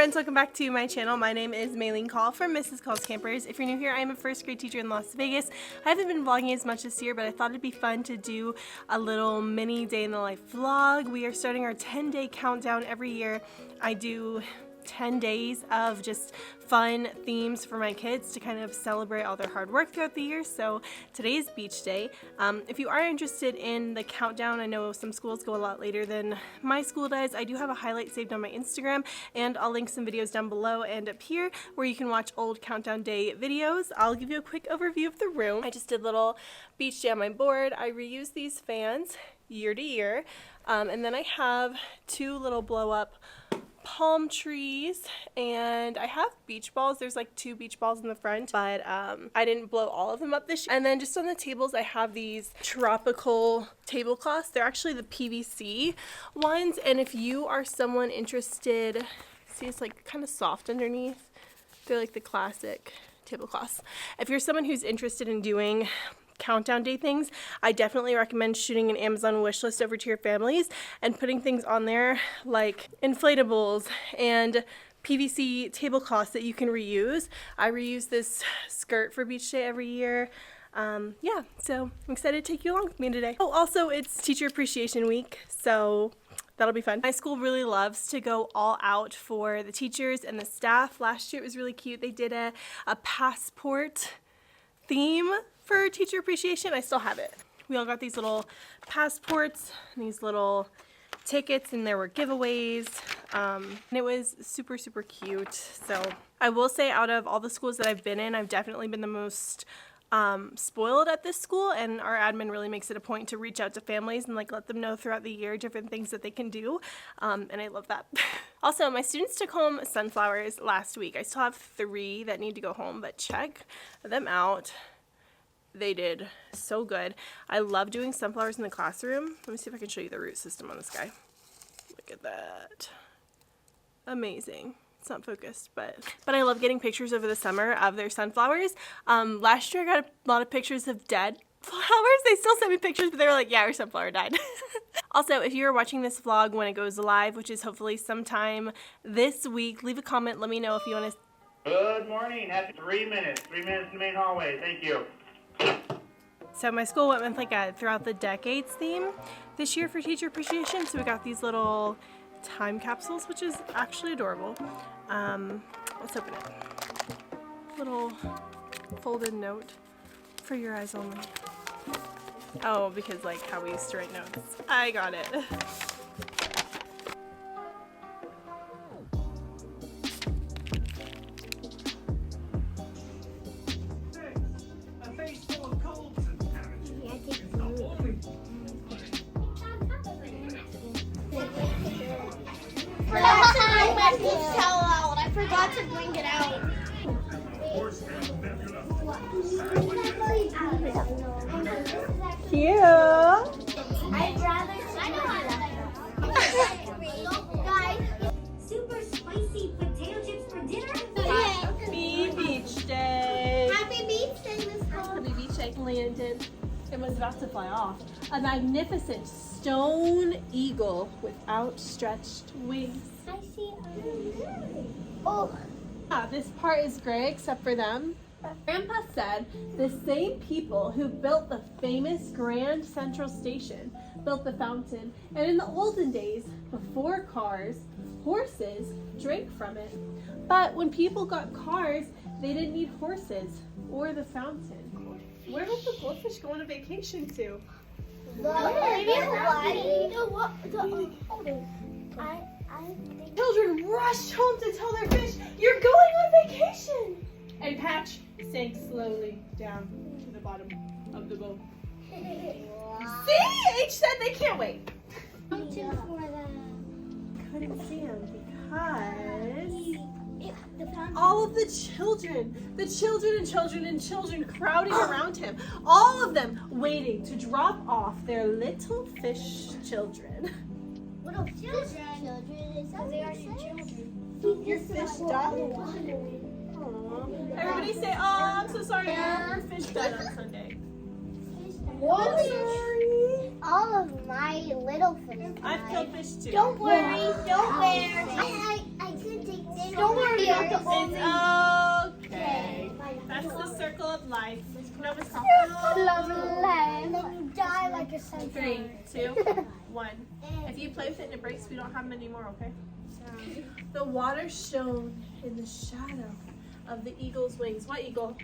friends, welcome back to my channel. My name is Maylene Call from Mrs. Call's Campers. If you're new here, I am a first grade teacher in Las Vegas. I haven't been vlogging as much this year, but I thought it'd be fun to do a little mini day in the life vlog. We are starting our 10-day countdown every year. I do 10 days of just fun themes for my kids to kind of celebrate all their hard work throughout the year. So today is beach day. If you are interested in the countdown, I know some schools go a lot later than my school does. I do have a highlight saved on my Instagram, and I'll link some videos down below and up here where you can watch old countdown day videos. I'll give you a quick overview of the room. I just did a little beach day on my board. I reuse these fans year to year, and then I have two little blow up palm trees, and I have beach balls. There's like 2 beach balls in the front, but I didn't blow all of them up this year. And then just on the tables I have these tropical tablecloths. They're actually the PVC ones, and if you are someone interested, see it's like kind of soft underneath. They're like the classic tablecloths. If you're someone who's interested in doing countdown day things, I definitely recommend shooting an Amazon wish list over to your families and putting things on there like inflatables and PVC tablecloths that you can reuse. I reuse this skirt for beach day every year. Yeah, so I'm excited to take you along with me today. Oh, also it's Teacher Appreciation Week, so that'll be fun. My school really loves to go all out for the teachers and the staff. Last year it was really cute. They did a passport theme for teacher appreciation. I still have it. We all got these little passports and these little tickets, and there were giveaways, and it was super cute. So I will say, out of all the schools that I've been in, I've definitely been the most spoiled at this school, and our admin really makes it a point to reach out to families and like let them know throughout the year different things that they can do, and I love that. Also, my students took home sunflowers last week. I still have 3 that need to go home, but check them out. They did so good. I love doing sunflowers in the classroom. Let me see if I can show you the root system on this guy. Look at that. Amazing. It's not focused, but I love getting pictures over the summer of their sunflowers. Last year I got a lot of pictures of dead flowers. They still sent me pictures, but they were like, yeah, our sunflower died. Also, if you're watching this vlog when it goes live, which is hopefully sometime this week, leave a comment. Let me know if you want to. Good morning. Happy 3 minutes. 3 minutes in the main hallway. Thank you. So my school went with like a throughout the decades theme this year for teacher appreciation. So we got these little time capsules, which is actually adorable. Let's open it. Little folded note for your eyes only. Oh, because like how we used to write notes. I got it. I forgot to bring it out. Cute. I'd rather. I know guys, super spicy potato chips for dinner. Happy beach day. Happy beach day, Miss Cole. Happy beach day landed and was about to fly off. A magnificent stone eagle with outstretched wings. I see. Oh. Yeah, this part is gray except for them. Grandpa said the same people who built the famous Grand Central Station built the fountain, and in the olden days, before cars, horses drank from it. But when people got cars, they didn't need horses or the fountain. Where did the goldfish go on a vacation to? Maybe Hawaii. Children rushed home to tell their fish, "You're going on vacation!" And Patch sank slowly down to the bottom of the boat. See? H said they can't wait. Couldn't see him because all of the children and children crowding around him. All of them waiting to drop off their little fish children. Little children. They are your children. Your fish died. Aww. Everybody say, "Oh, I'm so sorry. Your fish died on Sunday." What? Sorry. All of my little fish. I've killed fish too. Don't worry. Don't worry. I could take Don't worry. It's okay. That's the circle of life. Nova's call. Then you die like a century. 3, 2, 1. If you play with it and it breaks, we don't have them anymore, okay? The water shone in the shadow of the eagle's wings. What eagle?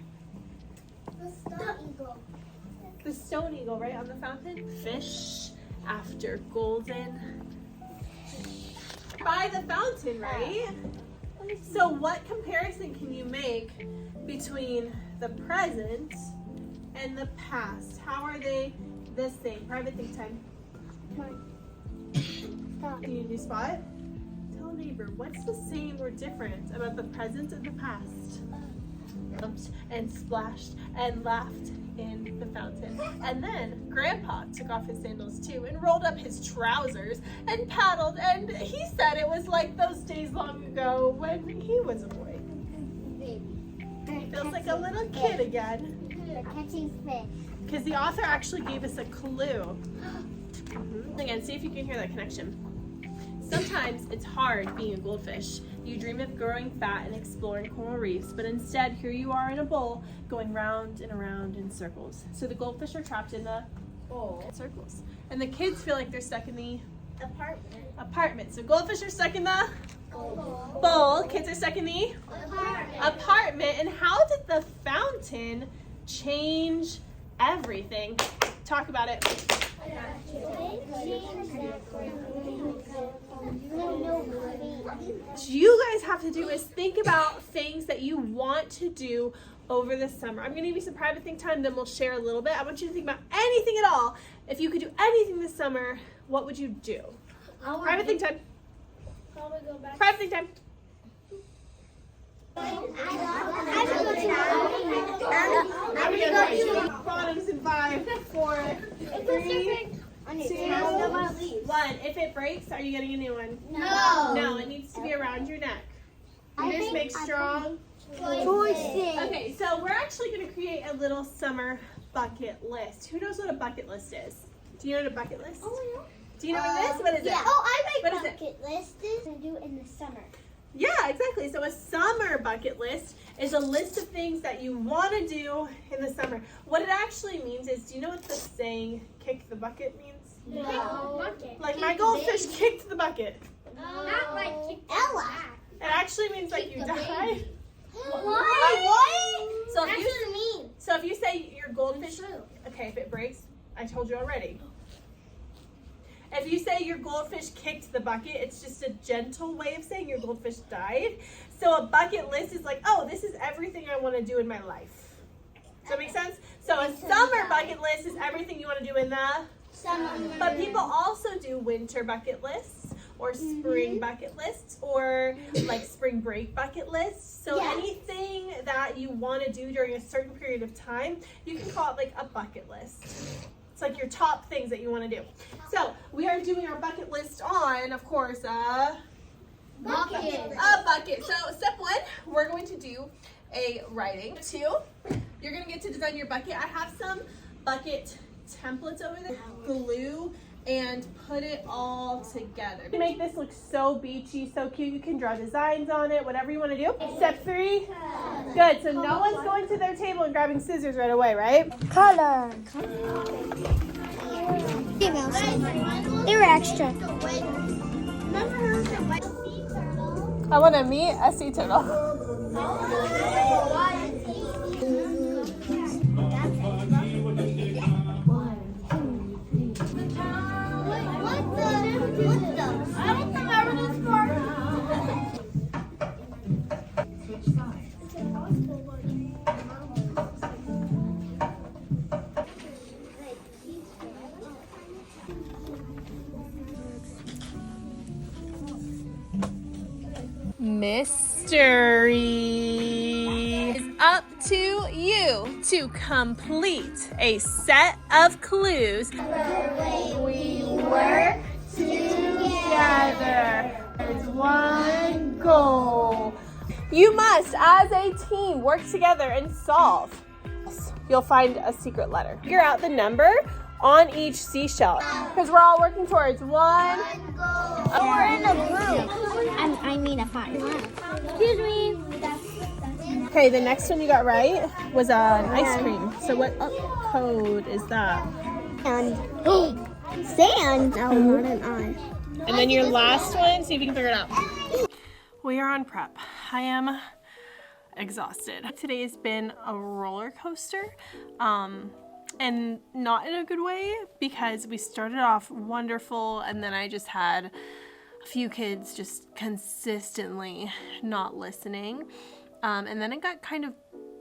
The stone eagle. The stone eagle, right on the fountain. Fish after golden. By the fountain, right? So what comparison can you make between the present and the past? How are they the same? Private think time. Can you do spot? Tell neighbor, what's the same or different about the present and the past? Jumped and splashed and laughed in the fountain. And then Grandpa took off his sandals too and rolled up his trousers and paddled, and he said it was like those days long ago when he was a boy. Feels like a little kid again. Catching fish. Because the author actually gave us a clue. Again, see if you can hear that connection. Sometimes it's hard being a goldfish. You dream of growing fat and exploring coral reefs, but instead here you are in a bowl going round and around in circles. So the goldfish are trapped in the bowl circles. And the kids feel like they're stuck in the apartment. So goldfish are stuck in the bowl. Kids are stuck in the apartment. And how did the fountain change everything? Talk about it. What you guys have to do is think about things that you want to do over the summer. I'm going to give you some private think time, then we'll share a little bit. I want you to think about anything at all. If you could do anything this summer, what would you do? Private think time. Private think time. Bottoms in 5, 4, 3, 2, 1. If it breaks, are you getting a new one? No. No, it needs to be around your neck. You just make strong choices. Okay, so we're actually going to create a little summer bucket list. Who knows what a bucket list is? Do you know what a bucket list? Oh, yeah. Do you know what it is? What is it? Oh, I What is make bucket lists to do in the summer. Yeah, exactly. So a summer bucket list is a list of things that you want to do in the summer. What it actually means is, do you know what the saying "kick the bucket" means? No. Like my goldfish kicked the bucket. Not like Ella. It actually means like you died. What? So That's if what you it means. so if you say your goldfish, okay, if it breaks, I told you already. If you say your goldfish kicked the bucket, it's just a gentle way of saying your goldfish died. So a bucket list is like, oh, this is everything I want to do in my life. Does that make sense? So a summer bucket list is everything you want to do in the Summer. But people also do winter bucket lists or spring bucket lists or like spring break bucket lists. So anything that you want to do during a certain period of time, you can call it like a bucket list. It's like your top things that you want to do. So we are doing our bucket list on, of course, a bucket. So step 1, we're going to do a writing. 2, you're going to get to design your bucket. I have some bucket templates over there. Glue and put it all together. To make this look so beachy, so cute, you can draw designs on it, whatever you want to do. Step 3, good. So no one's going to their table and grabbing scissors right away, right? Color. They were extra. I want to meet a sea turtle. Mystery. It's up to you to complete a set of clues. The way we work together. There's one goal. You must, as a team, work together and solve. You'll find a secret letter. Figure out the number on each seashell. Because we're all working towards one. We're in a group. I mean a 5. Excuse me. Okay, the next one you got right was an ice cream. So what code is that? And sand. No, not an eye. And then your last one, see if you can figure it out. We are on prep. I am exhausted. Today has been a roller coaster, and not in a good way, because we started off wonderful and then I just had a few kids just consistently not listening. And then it got kind of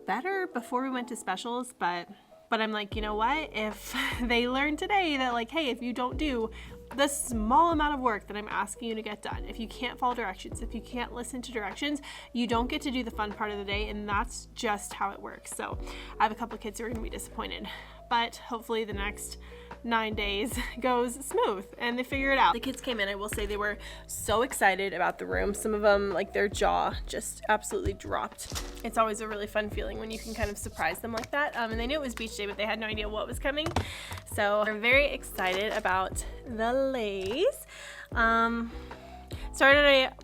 better before we went to specials, but I'm like, you know what? If they learn today that like, hey, if you don't do the small amount of work that I'm asking you to get done, if you can't follow directions, if you can't listen to directions, you don't get to do the fun part of the day, and that's just how it works. So I have a couple of kids who are gonna be disappointed, but hopefully the next 9 days goes smooth and they figure it out. The kids came in, I will say they were so excited about the room. Some of them, like their jaw just absolutely dropped. It's always a really fun feeling when you can kind of surprise them like that. And they knew it was beach day, but they had no idea what was coming. So they're very excited about the lays.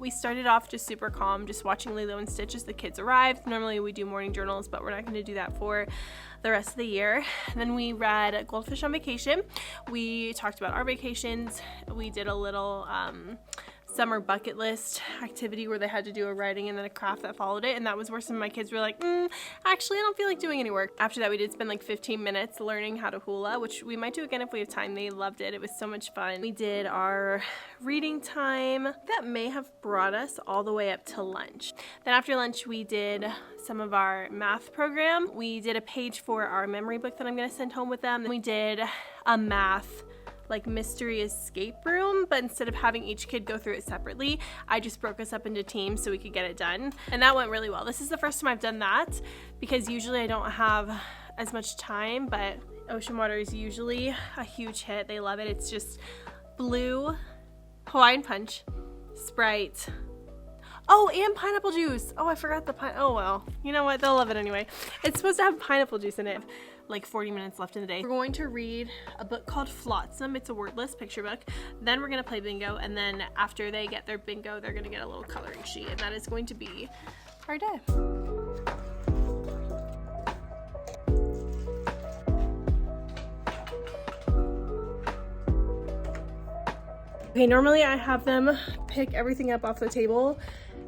We started off just super calm, just watching Lilo and Stitch as the kids arrived. Normally we do morning journals, but we're not going to do that for the rest of the year. And then we read Goldfish on Vacation. We talked about our vacations. We did a little summer bucket list activity where they had to do a writing and then a craft that followed it, and that was where some of my kids were like, actually I don't feel like doing any work. After that we did spend like 15 minutes learning how to hula, which we might do again if we have time. They loved it. It was so much fun. We did our reading time. That may have brought us all the way up to lunch. Then after lunch we did some of our math program. We did a page for our memory book that I'm going to send home with them. Then we did a math like mystery escape room, but instead of having each kid go through it separately, I just broke us up into teams so we could get it done, and that went really well. This is the first time I've done that because usually I don't have as much time, but ocean water is usually a huge hit. They love it. It's just blue, Hawaiian Punch, Sprite, oh, and pineapple juice. Oh, I forgot the oh well, you know what, they'll love it anyway. It's supposed to have pineapple juice in it. Like 40 minutes left in the day. We're going to read a book called Flotsam. It's a wordless picture book. Then we're gonna play bingo, and then after they get their bingo, they're gonna get a little coloring sheet, and that is going to be our day. Okay, normally I have them pick everything up off the table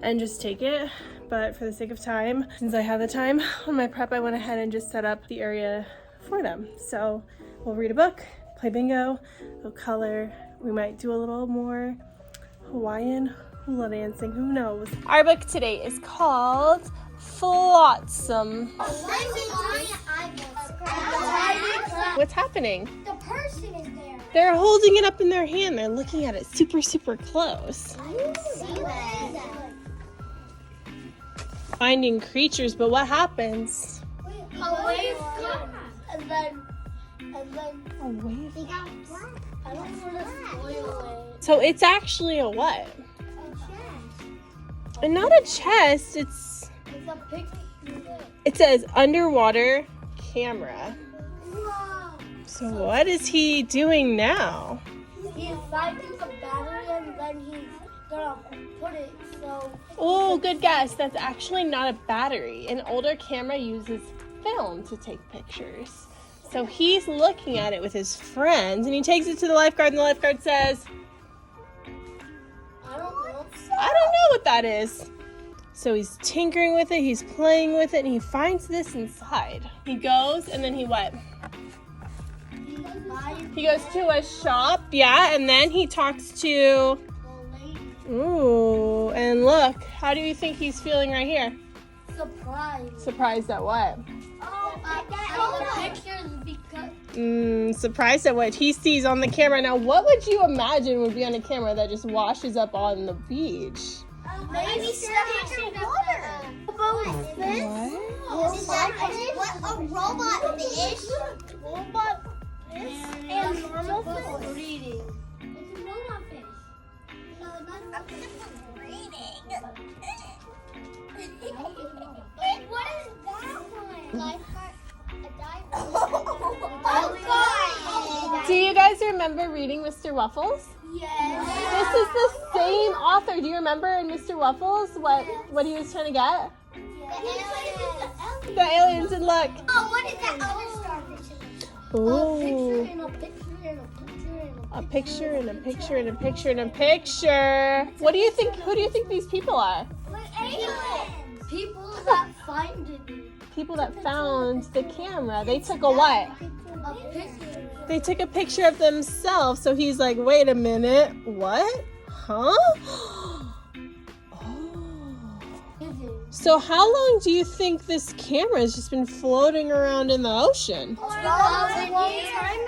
and just take it, but for the sake of time, since I have the time on my prep, I went ahead and just set up the area for them. So we'll read a book, play bingo, we'll color, we might do a little more Hawaiian hula dancing, who knows. Our book today is called Flotsam. What's happening? The person is there. They're holding it up in their hand. They're looking at it super, super close. I didn't see that. Finding creatures, but what happens? A wave comes, and then A wave? they got black. I don't want to spoil it. So it's actually a what? A chest. And not a chest, It's a picture. it says underwater camera. Wow. So what is he doing now? He's finding a battery, and then he's gonna put it so. Oh, good guess. That's actually not a battery. An older camera uses film to take pictures. So he's looking at it with his friends, and he takes it to the lifeguard, and the lifeguard says, I don't know. I don't know what that is. So he's tinkering with it, he's playing with it, and he finds this inside. He goes, and then he what? He goes to a shop, yeah, and then he talks to, ooh, and look, how do you think he's feeling right here? Surprise. Surprised at what? Pictures because. Surprised at what he sees on the camera. Now, what would you imagine would be on a camera that just washes up on the beach? Maybe stuff underwater. What? Is that a robot fish? Robot fish and normal fish? Reading. It's a robot fish. No, not reading. What is that one? Lifeguard. A diver. Oh, God. guys remember reading Mr. Waffles? Yes. This is the same author. Do you remember in Mr. Waffles what he was trying to get? The aliens, and look. Oh, what is that other starfish? Ooh. A picture and a picture and a A picture and a picture and a picture and a picture. What do you think? Who do you think these people are? aliens. People that find it. People that found the camera. They took a what? A picture. They took a picture of themselves. So he's like, wait a minute. What? Huh? So how long do you think this camera has just been floating around in the ocean? A long time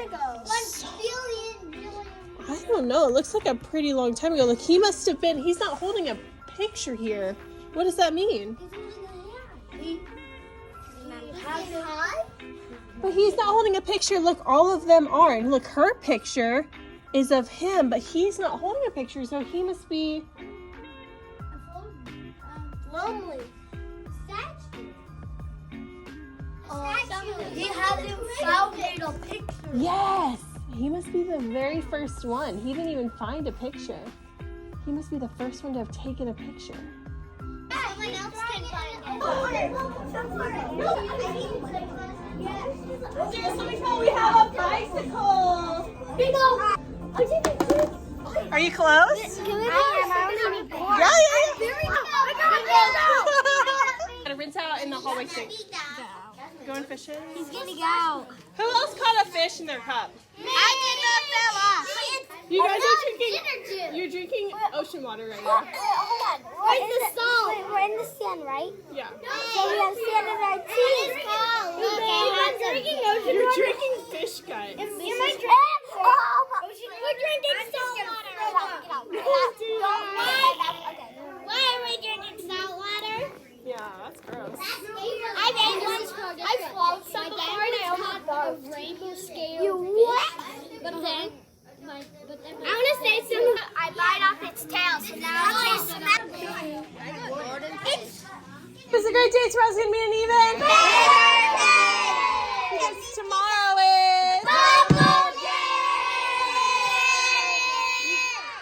ago. 1 billion. I don't know. It looks like a pretty long time ago. Look, he must have been, he's not holding a picture here. What does that mean? But he's not holding a picture. Look, all of them are. And look, her picture is of him, but he's not holding a picture, so he must be Lonely. Statue. He hasn't found a picture. Yes! He must be the very first one. He didn't even find a picture. He must be the first one to have taken a picture. Someone else can find We have a bicycle! Are you close? Can we Yeah. Gotta rinse out in the hallway sink. Going fishing? He's getting out. Who else caught a fish in their cup? I did not fell off. You guys are drinking. You're drinking ocean water right now. Hold on. Where's the salt? We're in the sand, right? Yeah. So we have sand in our teeth. I'm drinking ocean You're water. drinking fish, guys. We're drinking salt water. Why are we drinking salt water? Yeah, that's gross. I swallowed some before and I almost got a rainbow scale. You what? But then, I want to say something. I bite off its tail, so now it's It's a great day. Tomorrow's gonna be an even. Because tomorrow is.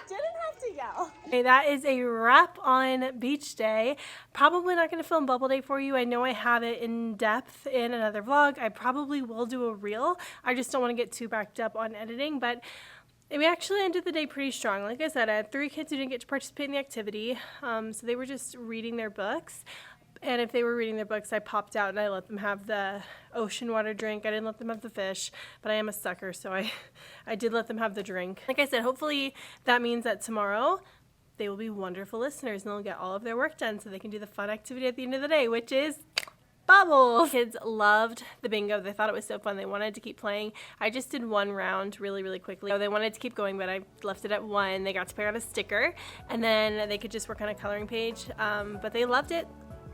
Didn't have to yell. Okay, that is a wrap on beach day. Probably not going to film bubble day for you. I know I have it in depth in another vlog. I probably will do a reel. I just don't want to get too backed up on editing, but we actually ended the day pretty strong. Like I said, I had 3 kids who didn't get to participate in the activity, so they were just reading their books. And if they were reading their books, I popped out and I let them have the ocean water drink. I didn't let them have the fish, but I am a sucker, so I did let them have the drink. Like I said, hopefully that means that tomorrow they will be wonderful listeners and they'll get all of their work done so they can do the fun activity at the end of the day, which is bubbles. Kids loved the bingo. They thought it was so fun. They wanted to keep playing. I just did 1 round really, really quickly. They wanted to keep going, but I left it at 1. They got to pick out a sticker, and then they could just work on a coloring page, but they loved it.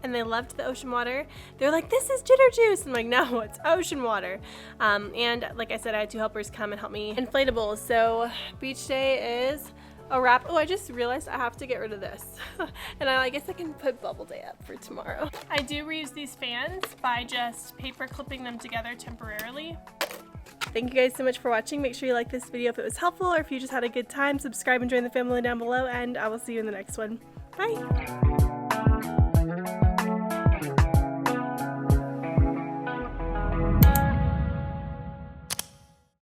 And they loved the ocean water. They're like, this is jitter juice. I'm like, no, it's ocean water. And like I said, I had 2 helpers come and help me. Inflatables. So beach day is a wrap. Oh, I just realized I have to get rid of this. And I guess I can put bubble day up for tomorrow. I do reuse these fans by just paper clipping them together temporarily. Thank you guys so much for watching. Make sure you like this video if it was helpful, or if you just had a good time. Subscribe and join the family down below, and I will see you in the next one. Bye.